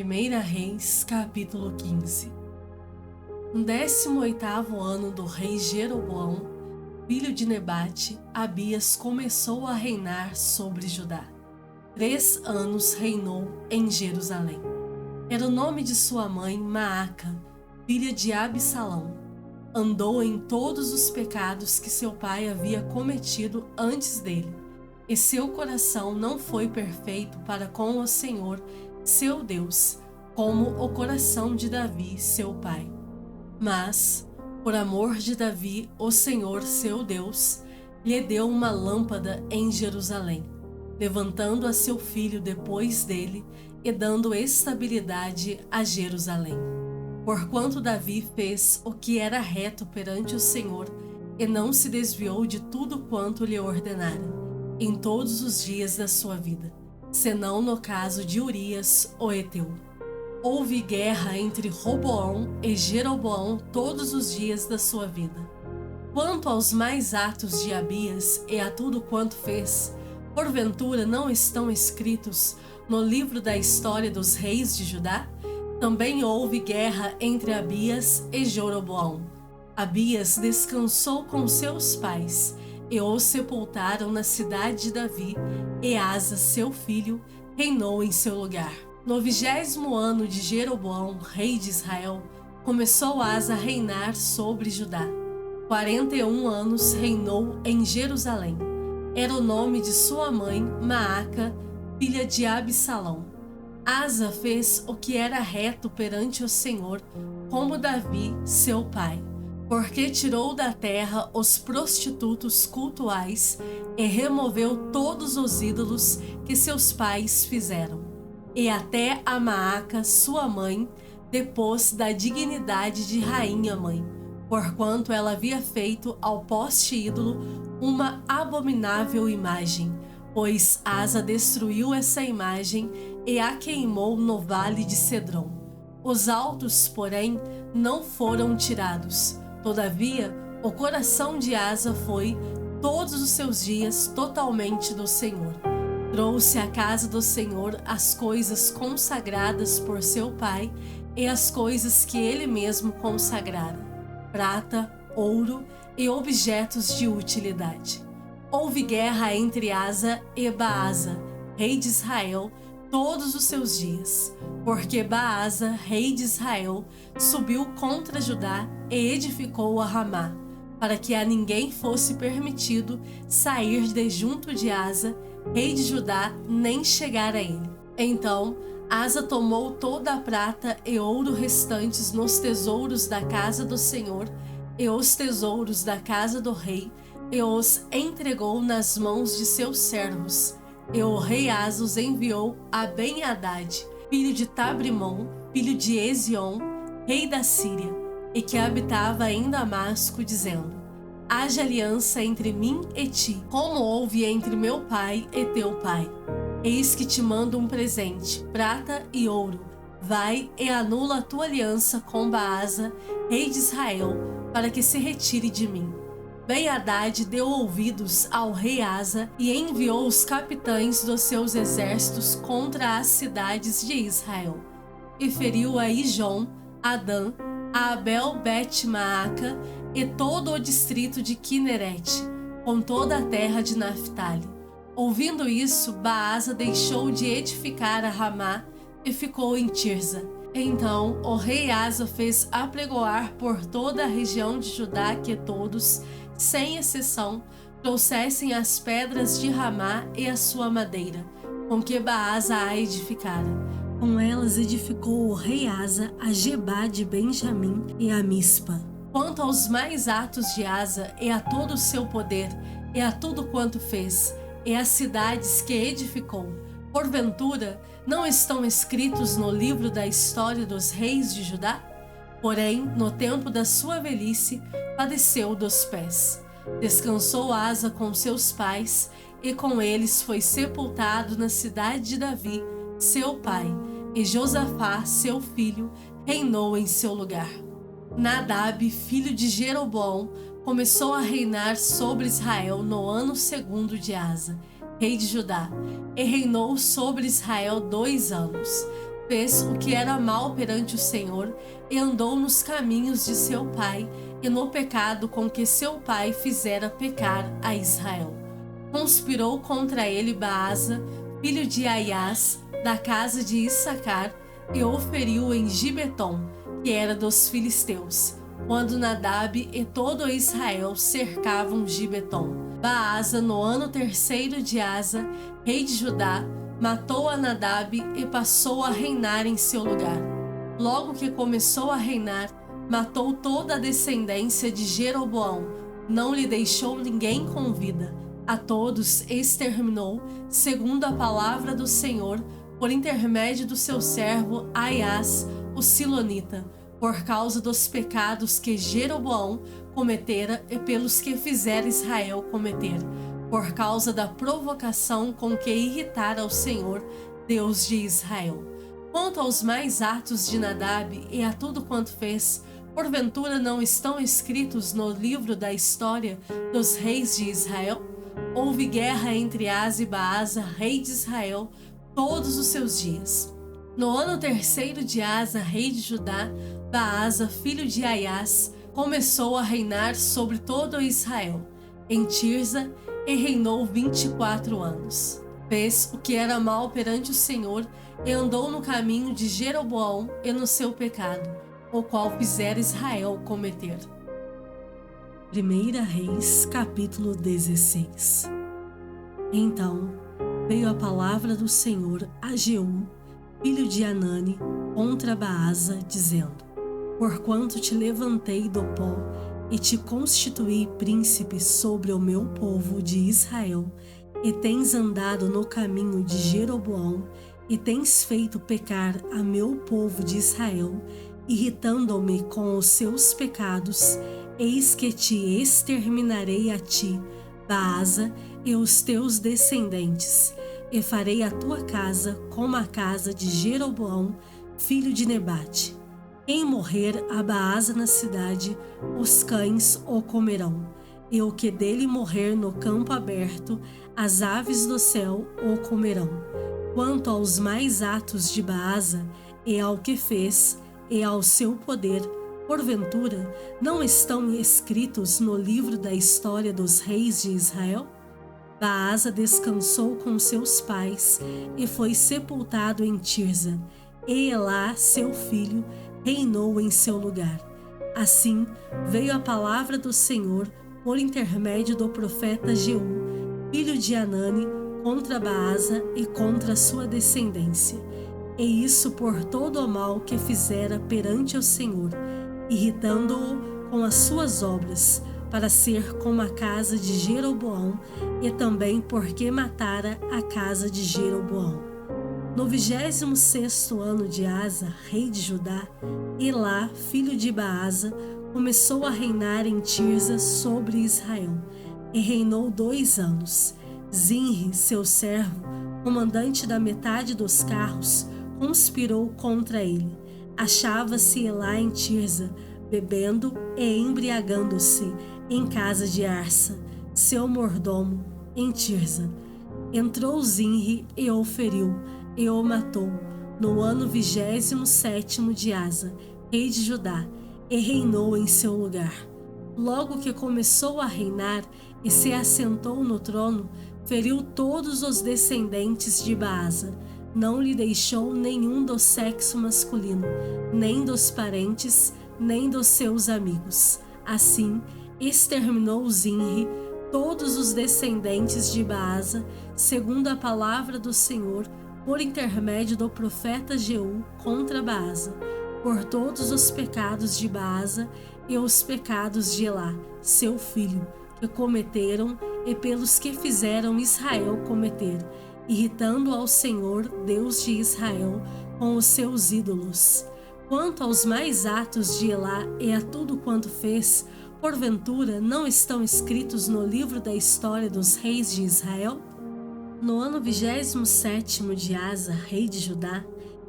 1 Reis, capítulo 15. No 18º ano do rei Jeroboão, filho de Nebate, Abias começou a reinar sobre Judá. 3 anos reinou em Jerusalém. Era o nome de sua mãe Maaca, filha de Absalão. Andou em todos os pecados que seu pai havia cometido antes dele, e seu coração não foi perfeito para com o Senhor, seu Deus, como o coração de Davi, seu pai. Mas, por amor de Davi, o Senhor, seu Deus, lhe deu uma lâmpada em Jerusalém, levantando a seu filho depois dele e dando estabilidade a Jerusalém. Porquanto Davi fez o que era reto perante o Senhor e não se desviou de tudo quanto lhe ordenara, em todos os dias da sua vida, senão no caso de Urias, o heteu. Houve guerra entre Roboão e Jeroboão todos os dias da sua vida. Quanto aos mais atos de Abias e a tudo quanto fez, porventura não estão escritos no livro da história dos reis de Judá? Também houve guerra entre Abias e Jeroboão. Abias descansou com seus pais, e o sepultaram na cidade de Davi, e Asa, seu filho, reinou em seu lugar. No 20º ano de Jeroboão, rei de Israel, começou Asa a reinar sobre Judá. 41 anos reinou em Jerusalém. Era o nome de sua mãe, Maaca, filha de Absalão. Asa fez o que era reto perante o Senhor, como Davi, seu pai, porque tirou da terra os prostitutos cultuais e removeu todos os ídolos que seus pais fizeram. E até a Maaca, sua mãe, depôs da dignidade de rainha-mãe, porquanto ela havia feito ao poste ídolo uma abominável imagem, pois Asa destruiu essa imagem e a queimou no vale de Cedrom. Os altos, porém, não foram tirados. Todavia, o coração de Asa foi, todos os seus dias, totalmente do Senhor. Trouxe à casa do Senhor as coisas consagradas por seu pai e as coisas que ele mesmo consagrara, prata, ouro e objetos de utilidade. Houve guerra entre Asa e Baasa, rei de Israel, todos os seus dias, porque Baasa, rei de Israel, subiu contra Judá e edificou a Ramá, para que a ninguém fosse permitido sair de junto de Asa, rei de Judá, nem chegar a ele. Então Asa tomou toda a prata e ouro restantes nos tesouros da casa do Senhor e os tesouros da casa do rei, e os entregou nas mãos de seus servos. E o rei Asa os enviou a Ben-Hadad, filho de Tabrimon, filho de Ezion, rei da Síria, e que habitava em Damasco, dizendo: haja aliança entre mim e ti, como houve entre meu pai e teu pai. Eis que te mando um presente, prata e ouro. Vai e anula a tua aliança com Baasa, rei de Israel, para que se retire de mim. Ben-Hadad deu ouvidos ao rei Asa e enviou os capitães dos seus exércitos contra as cidades de Israel. E feriu a Ijon, a Dan, a Abel-Bet-Maaca e todo o distrito de Quinerete, com toda a terra de Naphtali. Ouvindo isso, Baasa deixou de edificar a Ramá e ficou em Tirza. Então o rei Asa fez apregoar por toda a região de Judá que todos, sem exceção, trouxessem as pedras de Ramá e a sua madeira, com que Baasa a edificara. Com elas edificou o rei Asa a Gebá de Benjamim e a Mispa. Quanto aos mais atos de Asa e a todo o seu poder, e a tudo quanto fez, e as cidades que edificou, porventura não estão escritos no livro da história dos reis de Judá? Porém, no tempo da sua velhice, padeceu dos pés. Descansou Asa com seus pais, e com eles foi sepultado na cidade de Davi, seu pai, e Josafá, seu filho, reinou em seu lugar. Nadab, filho de Jeroboão, começou a reinar sobre Israel no ano 2º de Asa, rei de Judá, e reinou sobre Israel 2 anos. Fez o que era mal perante o Senhor e andou nos caminhos de seu pai e no pecado com que seu pai fizera pecar a Israel. Conspirou contra ele Baasa, filho de Aias, da casa de Issacar, e o feriu em Gibeton, que era dos filisteus, quando Nadab e todo Israel cercavam Gibeton. Baasa, no ano 3º de Asa, rei de Judá, matou a Nadab e passou a reinar em seu lugar. Logo que começou a reinar, matou toda a descendência de Jeroboão, não lhe deixou ninguém com vida. A todos exterminou, segundo a palavra do Senhor, por intermédio do seu servo Aias, o Silonita, por causa dos pecados que Jeroboão cometera e pelos que fizera Israel cometer, por causa da provocação com que irritara o Senhor, Deus de Israel. Quanto aos mais atos de Nadab e a tudo quanto fez, porventura não estão escritos no livro da história dos reis de Israel? Houve guerra entre Asa e Baasa, rei de Israel, todos os seus dias. No ano 3º de Asa, rei de Judá, Baasa, filho de Aias, começou a reinar sobre todo Israel, em Tirza, e reinou 24 anos. Fez o que era mal perante o Senhor e andou no caminho de Jeroboão e no seu pecado, o qual fizera Israel cometer. 1 Reis, capítulo 16. Então veio a palavra do Senhor a Jeú, filho de Anani, contra Baasa, dizendo: Porquanto te levantei do pó e te constituí príncipe sobre o meu povo de Israel, e tens andado no caminho de Jeroboão, e tens feito pecar a meu povo de Israel, irritando-me com os seus pecados, eis que te exterminarei a ti, Baasa, e os teus descendentes, e farei a tua casa como a casa de Jeroboão, filho de Nebate. Em morrer a Baasa na cidade, os cães o comerão, e o que dele morrer no campo aberto, as aves do céu o comerão. Quanto aos mais atos de Baasa, e ao que fez, e ao seu poder, porventura, não estão escritos no livro da história dos reis de Israel? Baasa descansou com seus pais e foi sepultado em Tirza, e Elá, seu filho, reinou em seu lugar. Assim veio a palavra do Senhor por intermédio do profeta Jeú, filho de Anani, contra Baasa e contra sua descendência, e isso por todo o mal que fizera perante o Senhor, irritando-o com as suas obras, para ser como a casa de Jeroboão, e também porque matara a casa de Jeroboão. No 26º ano de Asa, rei de Judá, Elá, filho de Baasa, começou a reinar em Tirza sobre Israel, e reinou 2 anos. Zinri, seu servo, comandante da metade dos carros, conspirou contra ele. Achava-se Elá em Tirza, bebendo e embriagando-se em casa de Arsa, seu mordomo, em Tirza. Entrou Zinri e o feriu, e o matou, no ano 27º de Asa, rei de Judá, e reinou em seu lugar. Logo que começou a reinar e se assentou no trono, feriu todos os descendentes de Baasa, não lhe deixou nenhum do sexo masculino, nem dos parentes, nem dos seus amigos. Assim, exterminou Zinri todos os descendentes de Baasa, segundo a palavra do Senhor, por intermédio do profeta Jeú contra Baasa, por todos os pecados de Baasa e os pecados de Elá, seu filho, que cometeram, e pelos que fizeram Israel cometer, irritando ao Senhor, Deus de Israel, com os seus ídolos. Quanto aos mais atos de Elá e a tudo quanto fez, porventura não estão escritos no livro da história dos reis de Israel? No ano 27º de Asa, rei de Judá,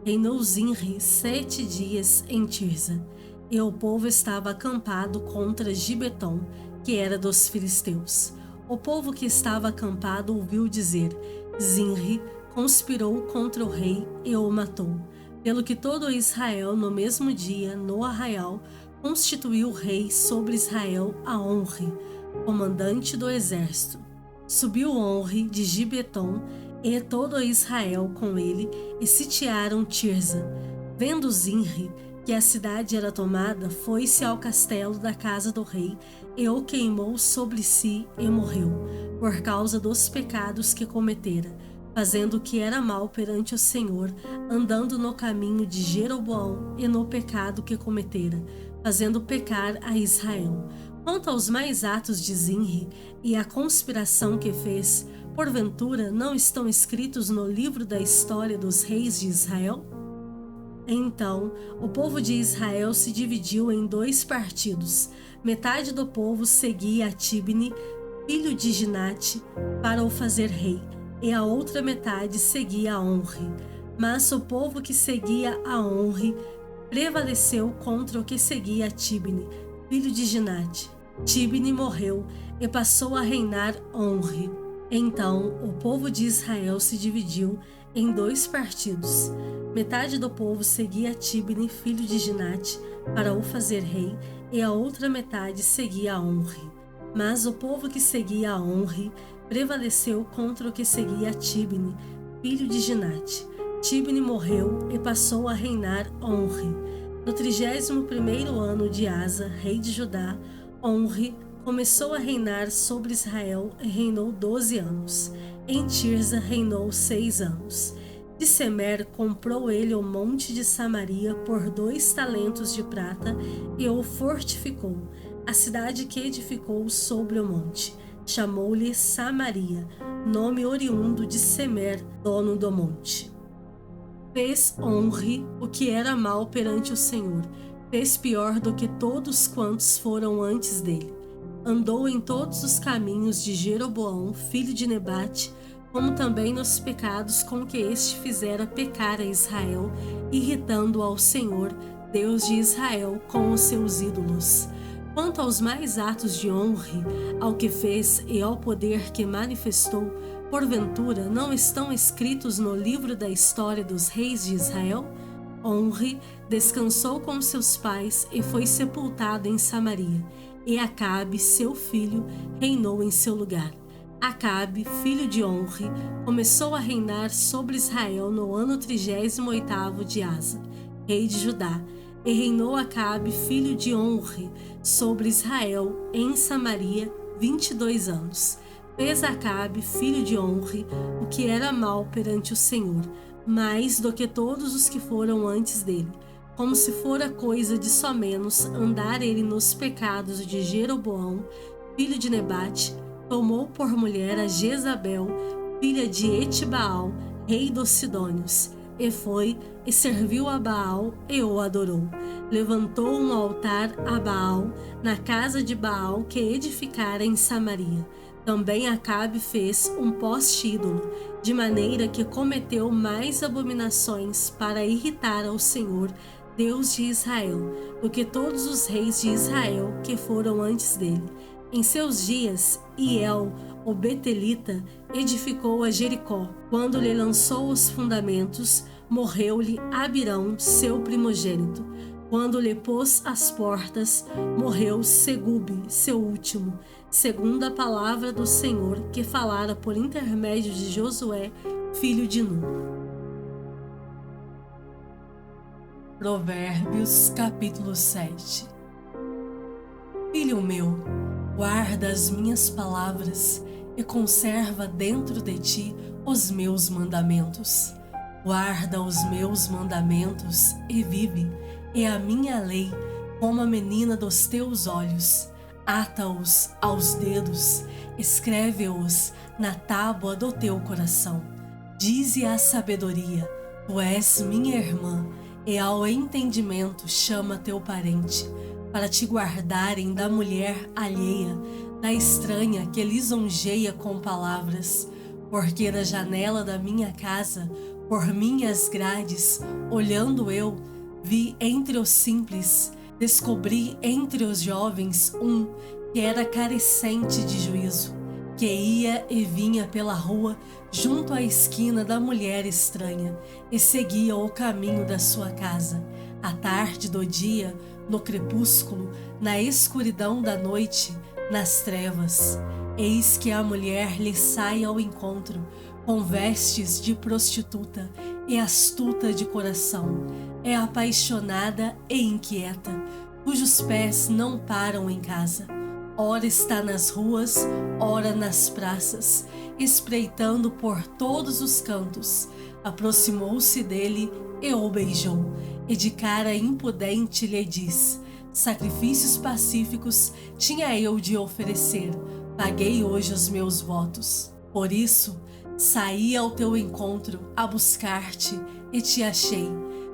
reinou Zinri 7 dias em Tirza, e o povo estava acampado contra Gibeton, que era dos filisteus. O povo que estava acampado ouviu dizer: Zinri conspirou contra o rei e o matou. Pelo que todo Israel, no mesmo dia, no arraial, constituiu rei sobre Israel a Onri, comandante do exército. Subiu Onri de Gibeton e todo Israel com ele e sitiaram Tirza. Vendo Zinri que a cidade era tomada, foi-se ao castelo da casa do rei e o queimou sobre si e morreu, por causa dos pecados que cometera, fazendo o que era mal perante o Senhor, andando no caminho de Jeroboão e no pecado que cometera, fazendo pecar a Israel. Quanto aos mais atos de Zinri e a conspiração que fez, porventura não estão escritos no livro da história dos reis de Israel? Então, o povo de Israel se dividiu em 2 partidos. Metade do povo seguia Tibni, filho de Ginate, para o fazer rei, e a outra metade seguia Onri. Mas o povo que seguia a Onri prevaleceu contra o que seguia Tibni, filho de Ginate. Tibni morreu e passou a reinar Onri. Então, o povo de Israel se dividiu em 2 partidos. Metade do povo seguia Tibni, filho de Ginate, para o fazer rei, e a outra metade seguia Onri. Mas o povo que seguia Onri prevaleceu contra o que seguia Tibni, filho de Ginate. Tibni morreu e passou a reinar Onri. No 31º ano de Asa, rei de Judá, Onri começou a reinar sobre Israel e reinou 12 anos. Em Tirza reinou 6 anos. De Semer comprou ele o monte de Samaria por 2 talentos de prata e o fortificou, a cidade que edificou sobre o monte. Chamou-lhe Samaria, nome oriundo de Semer, dono do monte. Fez Onri o que era mal perante o Senhor, fez pior do que todos quantos foram antes dele. Andou em todos os caminhos de Jeroboão, filho de Nebate, como também nos pecados com que este fizera pecar a Israel, irritando ao Senhor, Deus de Israel, com os seus ídolos. Quanto aos mais atos de Onri, ao que fez e ao poder que manifestou, porventura não estão escritos no livro da história dos reis de Israel? Onri descansou com seus pais e foi sepultado em Samaria, e Acabe, seu filho, reinou em seu lugar. Acabe, filho de Onri, começou a reinar sobre Israel no ano 38º de Asa, rei de Judá, e reinou Acabe, filho de Onri, sobre Israel em Samaria 22 anos. Fez Acabe, filho de Onri, o que era mal perante o Senhor, mais do que todos os que foram antes dele, como se fora coisa de somenos andar ele nos pecados de Jeroboão, filho de Nebate. Tomou por mulher a Jezabel, filha de Etibaal, rei dos Sidônios, e foi e serviu a Baal e o adorou. Levantou um altar a Baal na casa de Baal que edificara em Samaria. Também Acabe fez um poste ídolo, de maneira que cometeu mais abominações para irritar ao Senhor, Deus de Israel, do que todos os reis de Israel que foram antes dele. Em seus dias, Iel, o Betelita, edificou a Jericó. Quando lhe lançou os fundamentos, morreu-lhe Abirão, seu primogênito. Quando lhe pôs as portas, morreu Segube, seu último, segundo a palavra do Senhor que falara por intermédio de Josué, filho de Nun. Provérbios, capítulo 7. Filho meu, guarda as minhas palavras e conserva dentro de ti os meus mandamentos. Guarda os meus mandamentos e vive, e a minha lei como a menina dos teus olhos. Ata-os aos dedos, escreve-os na tábua do teu coração. Dize à sabedoria, tu és minha irmã, e ao entendimento chama teu parente, para te guardarem da mulher alheia, da estranha que lisonjeia com palavras. Porque da janela da minha casa, por minhas grades, olhando eu, vi entre os simples, descobri entre os jovens um que era carecente de juízo. que ia e vinha pela rua junto à esquina da mulher estranha e seguia o caminho da sua casa. À tarde do dia, no crepúsculo, na escuridão da noite, nas trevas, eis que a mulher lhe sai ao encontro, com vestes de prostituta e astuta de coração. É apaixonada e inquieta, cujos pés não param em casa. Ora está nas ruas, ora nas praças, espreitando por todos os cantos. Aproximou-se dele e o beijou, e de cara impudente lhe diz: sacrifícios pacíficos tinha eu de oferecer, paguei hoje os meus votos. Por isso, saí ao teu encontro a buscar-te e te achei.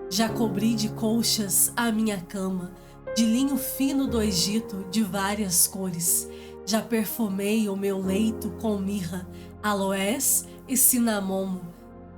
Já cobri de colchas a minha cama, de linho fino do Egito de várias cores. Já perfumei o meu leito com mirra, aloés e cinamomo.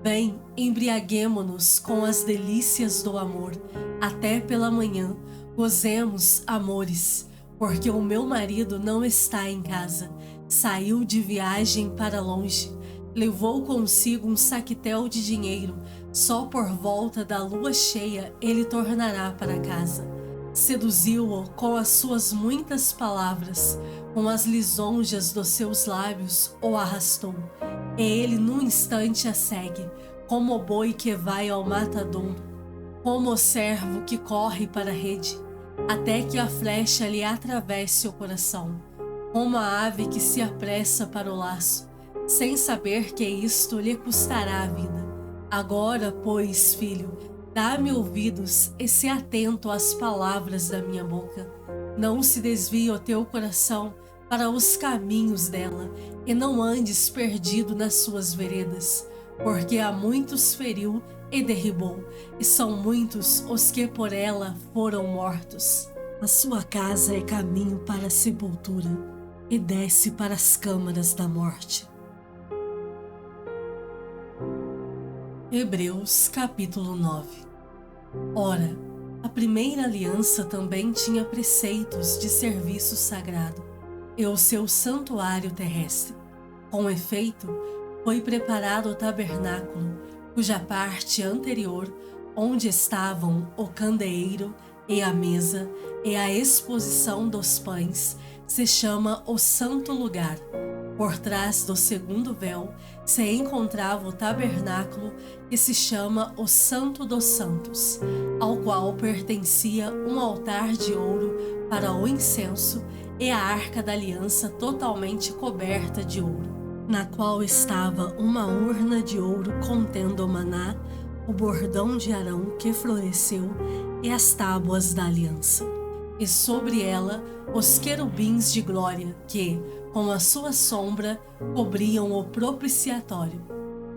Vem, embriaguemo-nos com as delícias do amor. Até pela manhã, gozemos, amores, porque o meu marido não está em casa. Saiu de viagem para longe. Levou consigo um saquetel de dinheiro. Só por volta da lua cheia ele tornará para casa. Seduziu-o com as suas muitas palavras, com as lisonjas dos seus lábios o arrastou. E ele num instante a segue, como o boi que vai ao matadouro, como o servo que corre para a rede, até que a flecha lhe atravesse o coração, como a ave que se apressa para o laço, sem saber que isto lhe custará a vida. Agora, pois, filho, dá-me ouvidos e se atento às palavras da minha boca. Não se desvie o teu coração para os caminhos dela, e não andes perdido nas suas veredas, porque a muitos feriu e derribou, e são muitos os que por ela foram mortos. A sua casa é caminho para a sepultura, e desce para as câmaras da morte. Hebreus capítulo 9. Ora, a primeira aliança também tinha preceitos de serviço sagrado e o seu santuário terrestre. Com efeito, foi preparado o tabernáculo, cuja parte anterior, onde estavam o candeeiro e a mesa e a exposição dos pães, se chama o Santo Lugar. Por trás do segundo véu se encontrava o tabernáculo, que se chama o Santo dos Santos, ao qual pertencia um altar de ouro para o incenso e a arca da aliança totalmente coberta de ouro, na qual estava uma urna de ouro contendo o maná, o bordão de Arão que floresceu e as tábuas da aliança. E sobre ela os querubins de glória que, com a sua sombra, cobriam o propiciatório.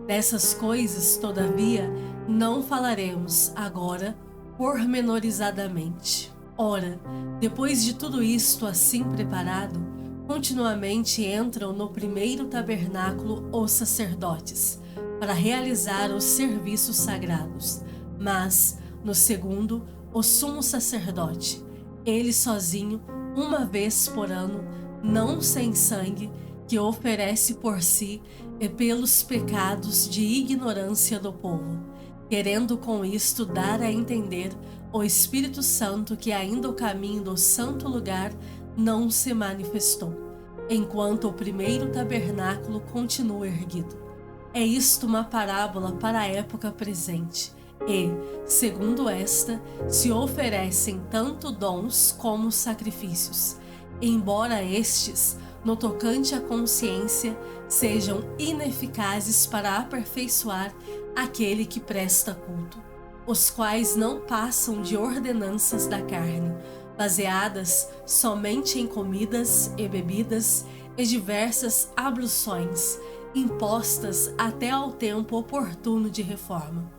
Dessas coisas, todavia, não falaremos agora pormenorizadamente. Ora, depois de tudo isto assim preparado, continuamente entram no primeiro tabernáculo os sacerdotes, para realizar os serviços sagrados, mas, no segundo, o sumo sacerdote, ele sozinho, uma vez por ano, não sem sangue, que oferece por si e pelos pecados de ignorância do povo, querendo com isto dar a entender o Espírito Santo que ainda o caminho do santo lugar não se manifestou, enquanto o primeiro tabernáculo continua erguido. É isto uma parábola para a época presente, e, segundo esta, se oferecem tanto dons como sacrifícios, embora estes, no tocante à consciência, sejam ineficazes para aperfeiçoar aquele que presta culto, os quais não passam de ordenanças da carne, baseadas somente em comidas e bebidas e diversas abluções, impostas até ao tempo oportuno de reforma.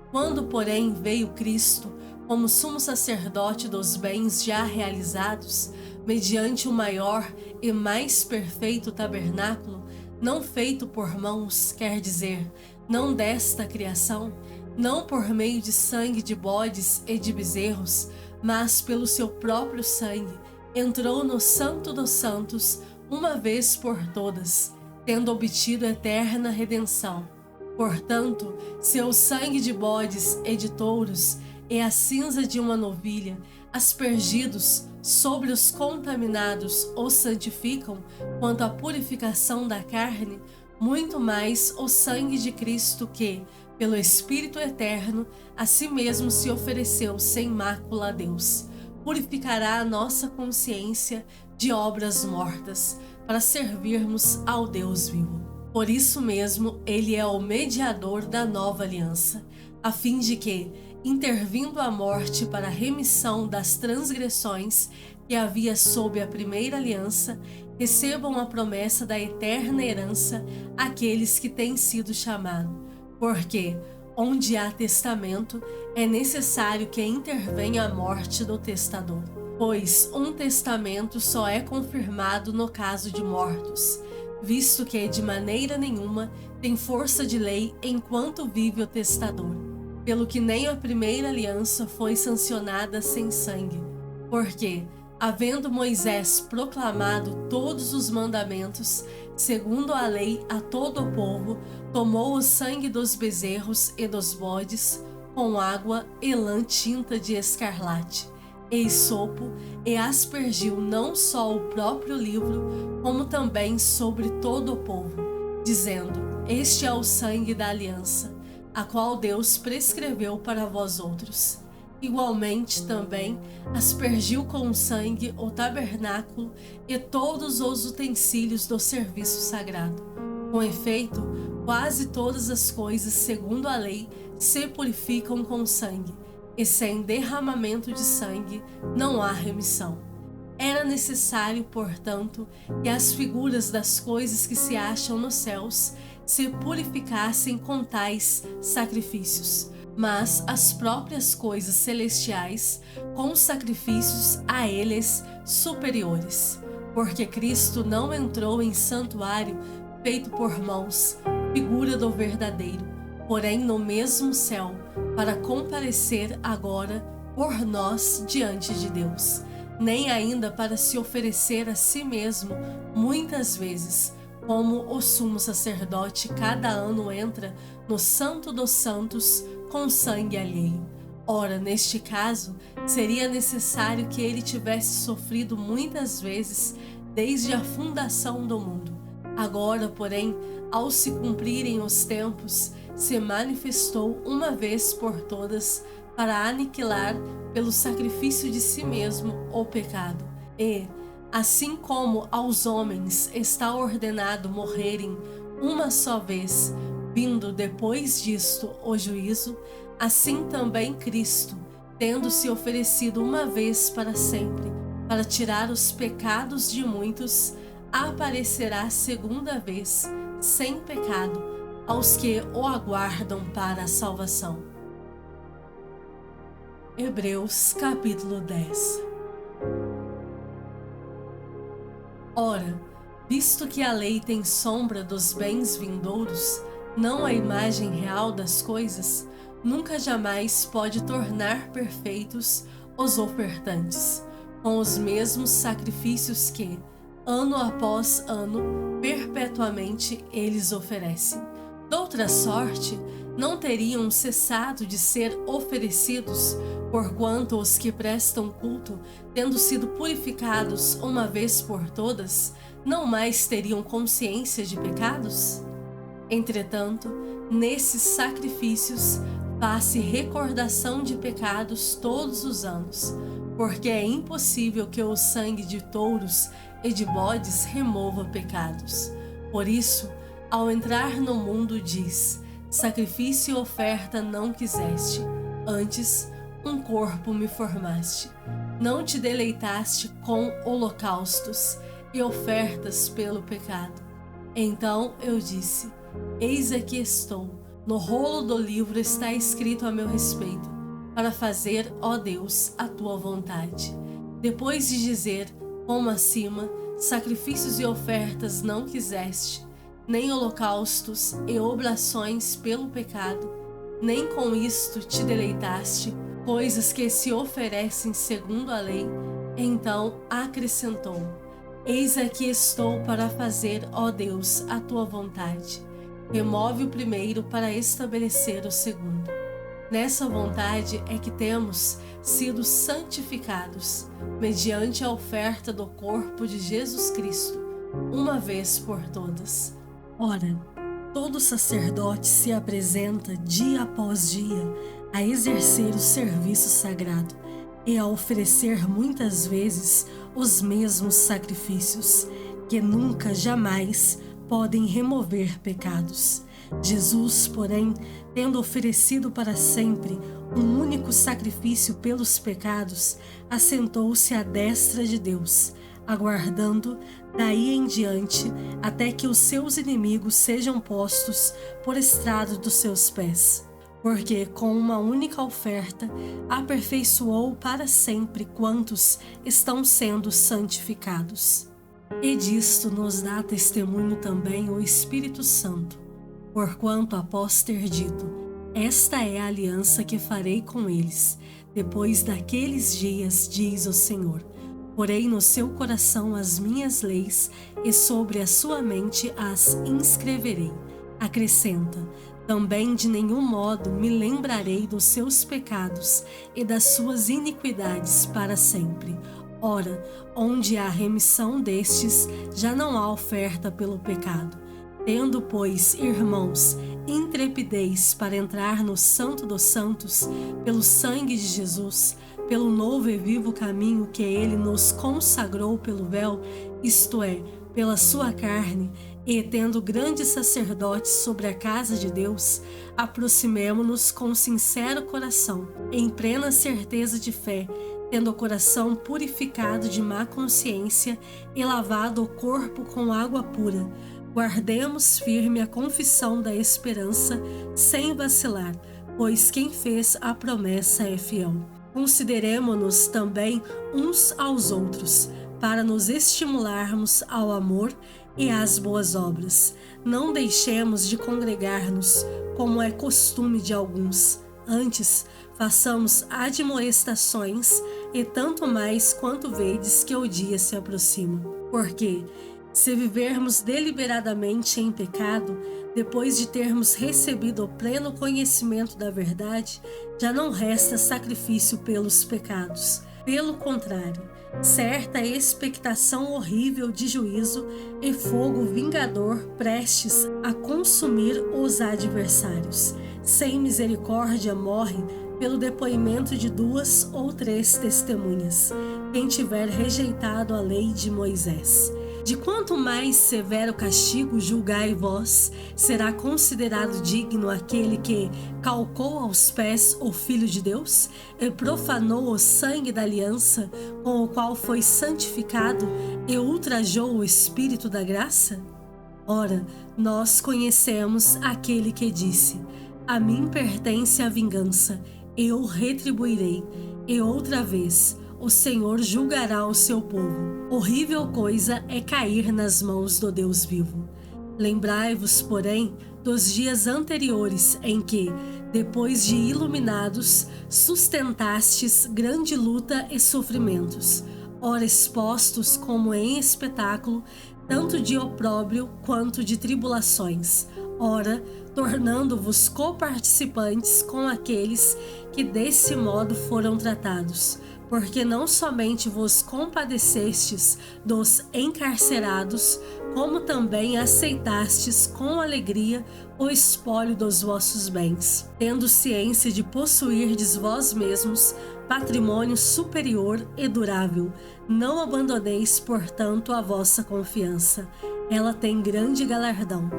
Quando, porém, veio Cristo, como sumo sacerdote dos bens já realizados, mediante o maior e mais perfeito tabernáculo, não feito por mãos, quer dizer, não desta criação, não por meio de sangue de bodes e de bezerros, mas pelo seu próprio sangue, entrou no Santo dos Santos uma vez por todas, tendo obtido eterna redenção. Portanto, se o sangue de bodes e de touros e a cinza de uma novilha, aspergidos sobre os contaminados, os santificam quanto à purificação da carne, muito mais o sangue de Cristo que, pelo Espírito eterno, a si mesmo se ofereceu sem mácula a Deus, purificará a nossa consciência de obras mortas, para servirmos ao Deus vivo. Por isso mesmo, ele é o mediador da nova aliança, a fim de que, intervindo a morte para a remissão das transgressões que havia sob a primeira aliança, recebam a promessa da eterna herança aqueles que têm sido chamados. Porque, onde há testamento, é necessário que intervenha a morte do testador. Pois um testamento só é confirmado no caso de mortos, visto que de maneira nenhuma tem força de lei enquanto vive o testador, pelo que nem a primeira aliança foi sancionada sem sangue, porque, havendo Moisés proclamado todos os mandamentos, segundo a lei a todo o povo, tomou o sangue dos bezerros e dos bodes, com água e lã tinta de escarlate, e sopo, e aspergiu não só o próprio livro, como também sobre todo o povo, dizendo: Este é o sangue da aliança, a qual Deus prescreveu para vós outros. Igualmente também aspergiu com sangue o tabernáculo e todos os utensílios do serviço sagrado. Com efeito, quase todas as coisas, segundo a lei, se purificam com sangue, e sem derramamento de sangue não há remissão. Era necessário, portanto, que as figuras das coisas que se acham nos céus se purificassem com tais sacrifícios, mas as próprias coisas celestiais com sacrifícios a eles superiores. Porque Cristo não entrou em santuário feito por mãos, figura do verdadeiro, porém no mesmo céu, para comparecer agora por nós diante de Deus, nem ainda para se oferecer a si mesmo muitas vezes, como o sumo sacerdote cada ano entra no Santo dos Santos com sangue alheio. Ora, neste caso, seria necessário que ele tivesse sofrido muitas vezes desde a fundação do mundo. Agora, porém, ao se cumprirem os tempos, se manifestou uma vez por todas para aniquilar pelo sacrifício de si mesmo o pecado. E, assim como aos homens está ordenado morrerem uma só vez, vindo depois disto o juízo, assim também Cristo, tendo se oferecido uma vez para sempre, para tirar os pecados de muitos, aparecerá segunda vez, sem pecado, aos que o aguardam para a salvação. Hebreus capítulo 10. Ora, visto que a lei tem sombra dos bens vindouros, não a imagem real das coisas, nunca jamais pode tornar perfeitos os ofertantes, com os mesmos sacrifícios que, ano após ano, perpetuamente eles oferecem. Doutra sorte, não teriam cessado de ser oferecidos, porquanto os que prestam culto, tendo sido purificados uma vez por todas, não mais teriam consciência de pecados? Entretanto, nesses sacrifícios, faz-se recordação de pecados todos os anos, porque é impossível que o sangue de touros e de bodes remova pecados. Por isso, ao entrar no mundo diz: sacrifício e oferta não quiseste, antes um corpo me formaste. Não te deleitaste com holocaustos e ofertas pelo pecado. Então eu disse: eis aqui estou, no rolo do livro está escrito a meu respeito, para fazer, ó Deus, a tua vontade. Depois de dizer, como acima, sacrifícios e ofertas não quiseste, nem holocaustos e oblações pelo pecado, nem com isto te deleitaste, coisas que se oferecem segundo a lei, então acrescentou: Eis aqui estou para fazer, ó Deus, a tua vontade. Remove o primeiro para estabelecer o segundo. Nessa vontade é que temos sido santificados, mediante a oferta do corpo de Jesus Cristo, uma vez por todas. Ora, todo sacerdote se apresenta dia após dia a exercer o serviço sagrado e a oferecer muitas vezes os mesmos sacrifícios, que nunca, jamais podem remover pecados. Jesus, porém, tendo oferecido para sempre um único sacrifício pelos pecados, assentou-se à destra de Deus, aguardando daí em diante até que os seus inimigos sejam postos por estrado dos seus pés. Porque com uma única oferta aperfeiçoou para sempre quantos estão sendo santificados. E disto nos dá testemunho também o Espírito Santo, porquanto após ter dito: esta é a aliança que farei com eles, depois daqueles dias, diz o Senhor. Porei no seu coração as minhas leis e sobre a sua mente as inscreverei. Acrescenta: também de nenhum modo me lembrarei dos seus pecados e das suas iniquidades para sempre. Ora, onde há remissão destes, já não há oferta pelo pecado. Tendo, pois, irmãos, intrepidez para entrar no Santo dos Santos, pelo sangue de Jesus, pelo novo e vivo caminho que ele nos consagrou pelo véu, isto é, pela sua carne, e tendo grandes sacerdotes sobre a casa de Deus, aproximemo-nos com sincero coração, em plena certeza de fé, tendo o coração purificado de má consciência e lavado o corpo com água pura. Guardemos firme a confissão da esperança, sem vacilar, pois quem fez a promessa é fiel. Consideremo-nos também uns aos outros, para nos estimularmos ao amor e às boas obras. Não deixemos de congregar-nos, como é costume de alguns. Antes, façamos admoestações, e tanto mais quanto vedes que o dia se aproxima. Porque, se vivermos deliberadamente em pecado, depois de termos recebido o pleno conhecimento da verdade, já não resta sacrifício pelos pecados. Pelo contrário, certa expectação horrível de juízo e fogo vingador prestes a consumir os adversários. Sem misericórdia morre pelo depoimento de 2 ou 3 testemunhas, quem tiver rejeitado a lei de Moisés. De quanto mais severo castigo julgai vós, será considerado digno aquele que calcou aos pés o Filho de Deus e profanou o sangue da aliança com o qual foi santificado e ultrajou o Espírito da graça? Ora, nós conhecemos aquele que disse: a mim pertence a vingança, eu retribuirei, e outra vez o Senhor julgará o seu povo. Horrível coisa é cair nas mãos do Deus vivo. Lembrai-vos, porém, dos dias anteriores em que, depois de iluminados, sustentastes grande luta e sofrimentos, ora expostos como em espetáculo, tanto de opróbrio quanto de tribulações, ora tornando-vos coparticipantes com aqueles que desse modo foram tratados, porque não somente vos compadecestes dos encarcerados, como também aceitastes com alegria o espólio dos vossos bens, tendo ciência de possuirdes vós mesmos patrimônio superior e durável. Não abandoneis, portanto, a vossa confiança. Ela tem grande galardão.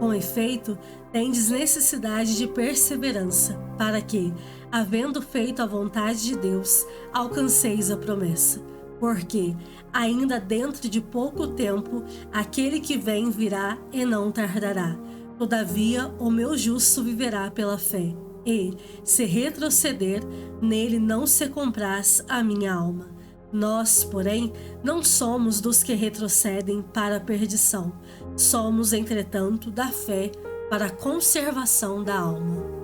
Com efeito, tendes necessidade de perseverança, para que, havendo feito a vontade de Deus, alcanceis a promessa. Porque, ainda dentro de pouco tempo, aquele que vem virá e não tardará. Todavia, o meu justo viverá pela fé. E, se retroceder, nele não se compraz a minha alma. Nós, porém, não somos dos que retrocedem para a perdição. Somos, entretanto, da fé para a conservação da alma.